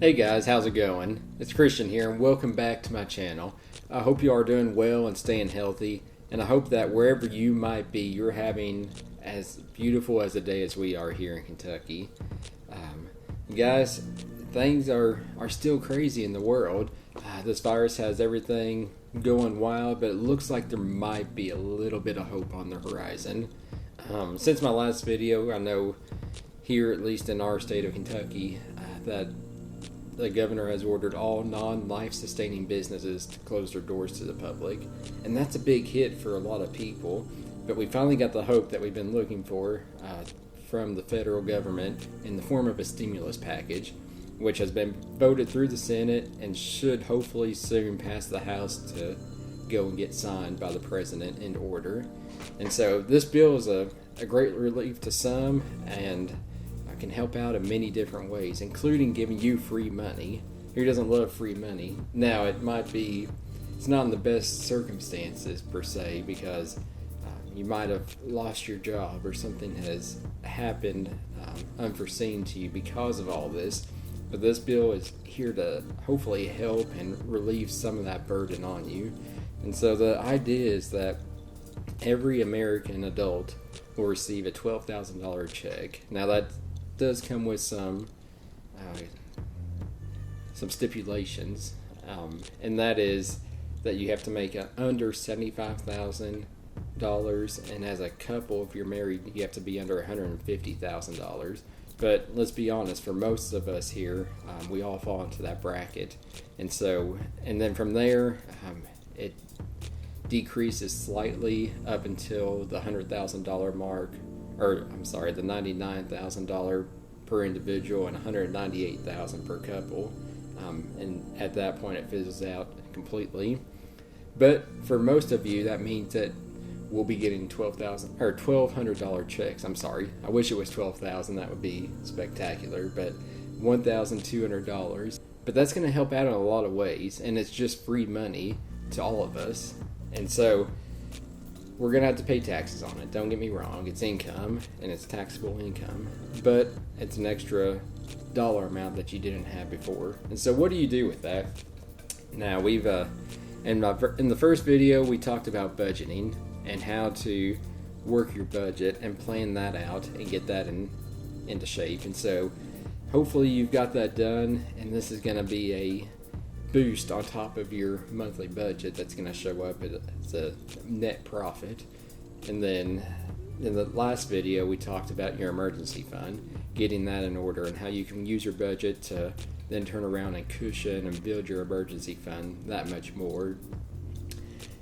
Hey guys, how's it going? It's Christian here, and welcome back to my channel. I hope you are doing well and staying healthy, and I hope that wherever you might be, you're having as beautiful as a day as we are here in Kentucky. Guys, things are still crazy in the world. This virus has everything going wild, but it looks like there might be a little bit of hope on the horizon. Since my last video, I know here, at least in our state of Kentucky, that the governor has ordered all non-life sustaining businesses to close their doors to the public, and that's a big hit for a lot of people. But we finally got the hope that we've been looking for from the federal government in the form of a stimulus package, which has been voted through the Senate and should hopefully soon pass the House to go and get signed by the president in order. And so this bill is a great relief to some, and can help out in many different ways, including giving you free money. Who doesn't love free money? Now, it's not in the best circumstances per se, because you might have lost your job or something has happened unforeseen to you because of all this. But this bill is here to hopefully help and relieve some of that burden on you. And so the idea is that every American adult will receive a $12,000 check. Now that does come with some stipulations, and that is that you have to make under $75,000, and as a couple, if you're married, you have to be under $150,000. But let's be honest, for most of us here, we all fall into that bracket, and then from there, it decreases slightly up until the $100,000 mark. The $99,000 per individual and $198,000 per couple, and at that point it fizzles out completely. But for most of you, that means that we'll be getting $1,200 checks. I'm sorry, I wish it was $12,000. That would be spectacular, but $1,200. But that's going to help out in a lot of ways, and it's just free money to all of us, and so we're going to have to pay taxes on it. Don't get me wrong. It's income, and it's taxable income. But it's an extra dollar amount that you didn't have before. And so what do you do with that? Now, we've in the first video, we talked about budgeting and how to work your budget and plan that out and get that into shape. And so hopefully you've got that done, and this is going to be a boost on top of your monthly budget that's going to show up as a net profit. And then in the last video, we talked about your emergency fund, getting that in order, and how you can use your budget to then turn around and cushion and build your emergency fund that much more.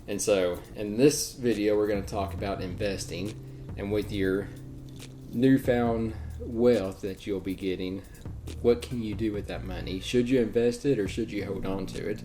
And so in this video, we're going to talk about investing, and with your newfound wealth that you'll be getting, what can you do with that money? Should you invest it or should you hold on to it?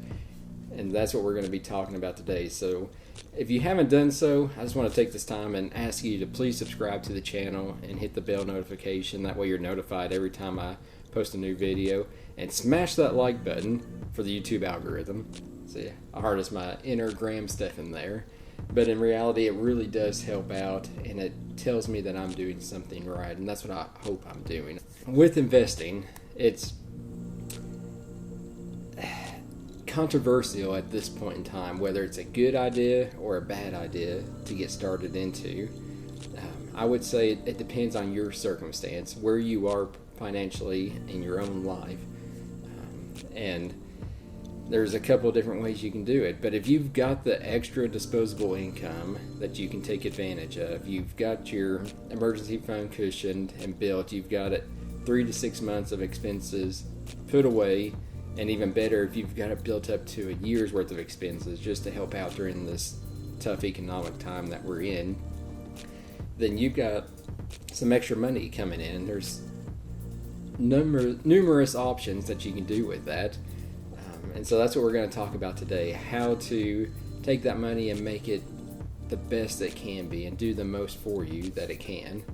And that's what we're going to be talking about today. So if you haven't done so, I just want to take this time and ask you to please subscribe to the channel and hit the bell notification. That way you're notified every time I post a new video. And smash that like button for the YouTube algorithm. See, I harness my inner Graham Stephan there. But in reality, it really does help out, and it tells me that I'm doing something right, and that's what I hope I'm doing. With investing, it's controversial at this point in time, whether it's a good idea or a bad idea to get started into. I would say it depends on your circumstance, where you are financially in your own life, and there's a couple of different ways you can do it. But if you've got the extra disposable income that you can take advantage of, you've got your emergency fund cushioned and built, you've got it 3 to 6 months of expenses put away, and even better if you've got it built up to a year's worth of expenses just to help out during this tough economic time that we're in, then you've got some extra money coming in. There's numerous options that you can do with that. And so that's what we're going to talk about today, how to take that money and make it the best it can be and do the most for you that it can.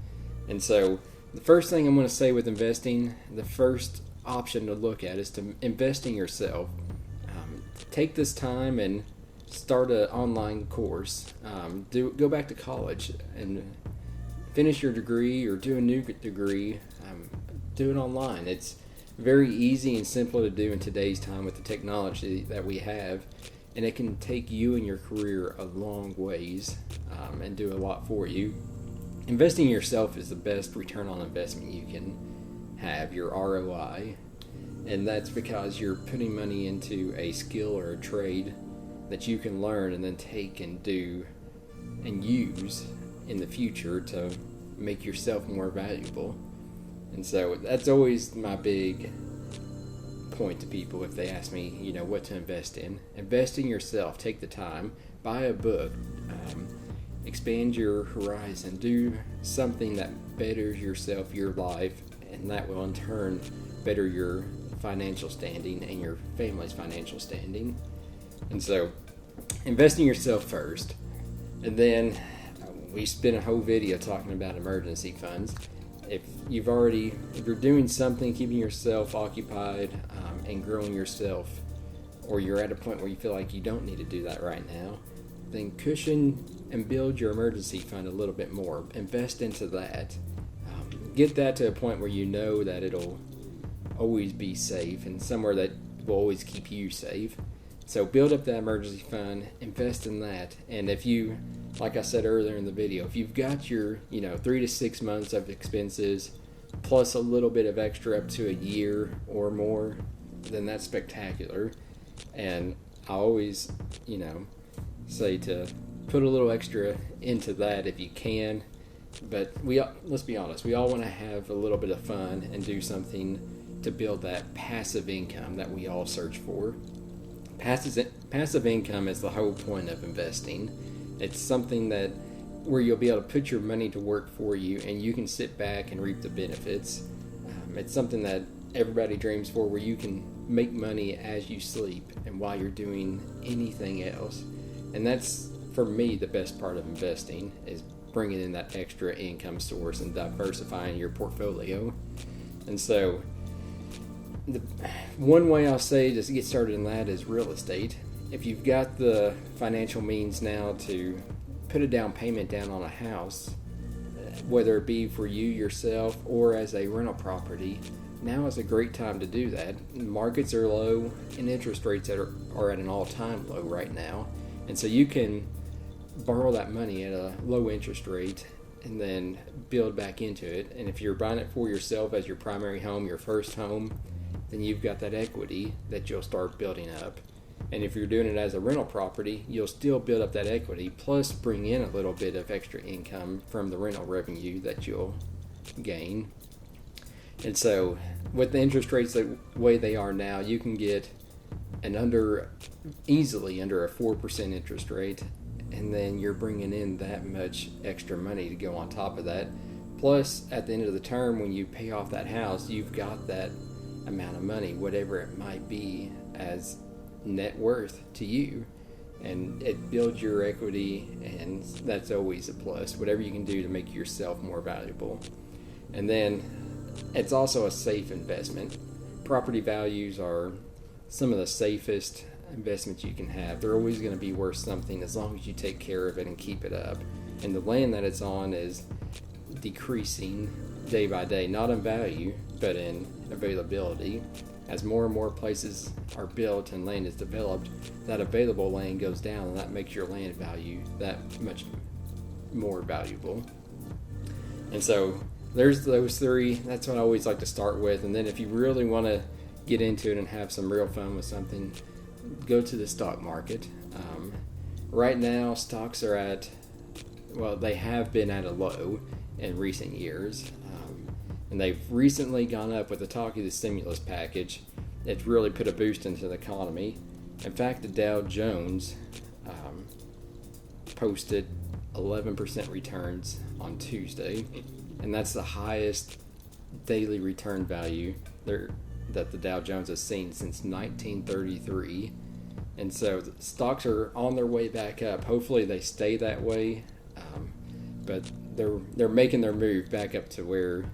And so the first thing I'm going to say with investing, the first option to look at is to invest in yourself. Take this time and start an online course. Go back to college and finish your degree or do a new degree. Do it online. It's very easy and simple to do in today's time with the technology that we have, and it can take you and your career a long ways, and do a lot for you. Investing in yourself is the best return on investment you can have, your ROI, and that's because you're putting money into a skill or a trade that you can learn and then take and do and use in the future to make yourself more valuable. And so that's always my big point to people if they ask me, what to invest in. Invest in yourself. Take the time. Buy a book. Expand your horizon. Do something that betters yourself, your life, and that will in turn better your financial standing and your family's financial standing. And so invest in yourself first. And then we spent a whole video talking about emergency funds. If you're doing something, keeping yourself occupied, and growing yourself, or you're at a point where you feel like you don't need to do that right now, then cushion and build your emergency fund a little bit more. Invest into that. Get that to a point where you know that it'll always be safe and somewhere that will always keep you safe. So build up that emergency fund, invest in that, and if you, like I said earlier in the video, if you've got your 3 to 6 months of expenses plus a little bit of extra up to a year or more, then that's spectacular. And I always say to put a little extra into that if you can. But let's be honest, we all want to have a little bit of fun and do something to build that passive income that we all search for. Passive income is the whole point of investing. It's something where you'll be able to put your money to work for you and you can sit back and reap the benefits. It's something that everybody dreams for, where you can make money as you sleep and while you're doing anything else. And that's, for me, the best part of investing, is bringing in that extra income source and diversifying your portfolio. And so the one way I'll say to get started in that is real estate. If you've got the financial means now to put a down payment down on a house, whether it be for you yourself or as a rental property, now is a great time to do that. Markets are low and interest rates are at an all-time low right now. And so you can borrow that money at a low interest rate and then build back into it. And if you're buying it for yourself as your primary home, your first home, then you've got that equity that you'll start building up. And if you're doing it as a rental property, you'll still build up that equity, plus bring in a little bit of extra income from the rental revenue that you'll gain. And so with the interest rates the way they are now, you can get easily under a 4% interest rate, and then you're bringing in that much extra money to go on top of that. Plus, at the end of the term, when you pay off that house, you've got that amount of money, whatever it might be, as net worth to you, and it builds your equity, and that's always a plus. Whatever you can do to make yourself more valuable. And then it's also a safe investment. Property values are some of the safest investments you can have. They're always going to be worth something as long as you take care of it and keep it up. And the land that it's on is decreasing day by day, not in value, but in availability. As more and more places are built and land is developed, that available land goes down, and that makes your land value that much more valuable. And so there's those three. That's what I always like to start with. And then if you really want to get into it and have some real fun with something, go to the stock market. Right now, stocks are they have been at a low in recent years. And they've recently gone up with the talk of the stimulus package. It's really put a boost into the economy. In fact, the Dow Jones posted 11% returns on Tuesday, and that's the highest daily return value that the Dow Jones has seen since 1933. And so the stocks are on their way back up. Hopefully they stay that way, but they're making their move back up to where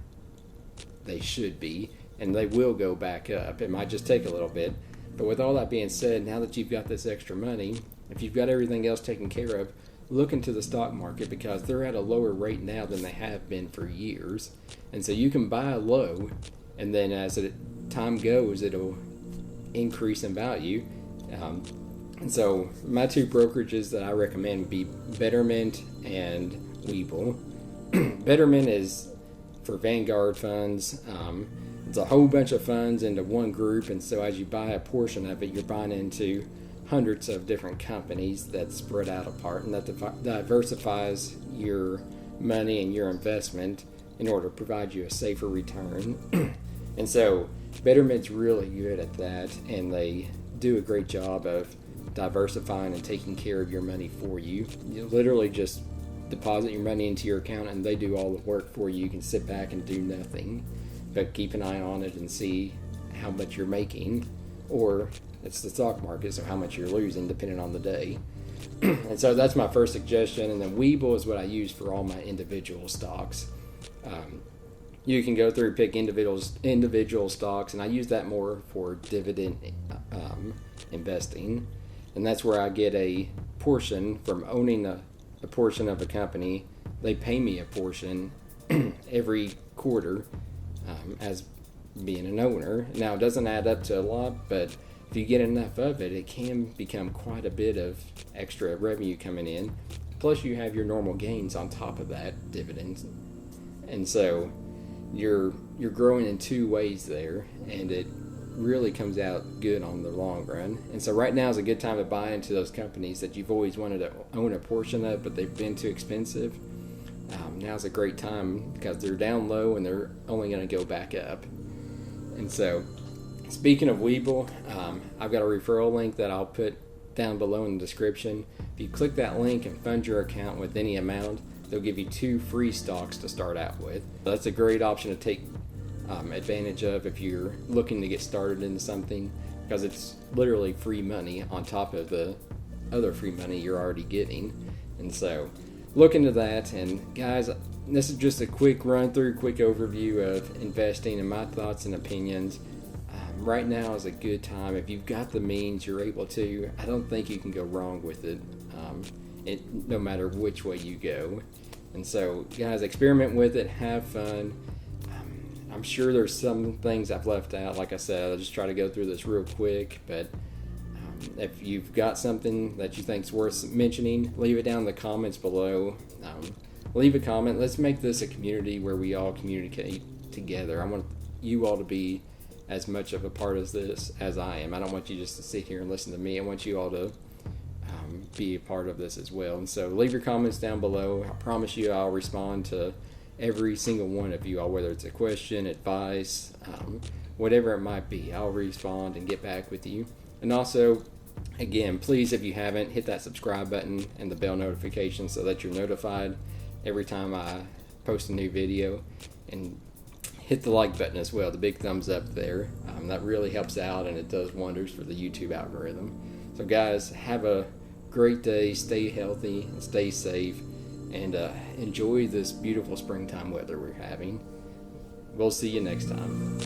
they should be, and they will go back up. It might just take a little bit, but with all that being said, now that you've got this extra money, if you've got everything else taken care of, look into the stock market, because they're at a lower rate now than they have been for years. And so you can buy low, and then as it time goes, it'll increase in value. And so my two brokerages that I recommend would be Betterment and Webull. Betterment is for Vanguard funds. It's a whole bunch of funds into one group, and so as you buy a portion of it, you're buying into hundreds of different companies that spread out apart, and that diversifies your money and your investment in order to provide you a safer return. And so Betterment's really good at that, and they do a great job of diversifying and taking care of your money for you. You literally just deposit your money into your account and they do all the work for you. You can sit back and do nothing but keep an eye on it and see how much you're making, or it's the stock market, so how much you're losing depending on the day. And so that's my first suggestion. And then Webull is what I use for all my individual stocks. You can go through, pick individual stocks, and I use that more for dividend investing. And that's where I get a portion from owning a portion of a company. They pay me a portion every quarter as being an owner. Now, it doesn't add up to a lot, but if you get enough of it, it can become quite a bit of extra revenue coming in. Plus, you have your normal gains on top of that, dividends. And so you're growing in two ways there, and it really comes out good on the long run. And so right now is a good time to buy into those companies that you've always wanted to own a portion of, but they've been too expensive. Now's a great time because they're down low and they're only going to go back up. And so, speaking of Webull, I've got a referral link that I'll put down below in the description. If you click that link and fund your account with any amount, they'll give you 2 free stocks to start out with. That's a great option to take advantage of if you're looking to get started into something, because it's literally free money on top of the other free money you're already getting. And so look into that. And guys, this is just a quick run through, quick overview of investing and my thoughts and opinions. Right now is a good time. If you've got the means, you're able to. I don't think you can go wrong with it, no matter which way you go. And so guys, experiment with it, have fun. I'm sure there's some things I've left out. Like I said, I'll just try to go through this real quick. But if you've got something that you think's worth mentioning, leave it down in the comments below. Leave a comment. Let's make this a community where we all communicate together. I want you all to be as much of a part of this as I am. I don't want you just to sit here and listen to me. I want you all to be a part of this as well. And so leave your comments down below. I promise you I'll respond to every single one of you all, whether it's a question, advice, whatever it might be. I'll respond and get back with you. And also, again, please, if you haven't, hit that subscribe button and the bell notification so that you're notified every time I post a new video. And hit the like button as well, the big thumbs up there. That really helps out, and it does wonders for the YouTube algorithm. So guys, have a great day, stay healthy, and stay safe, and enjoy this beautiful springtime weather we're having. We'll see you next time.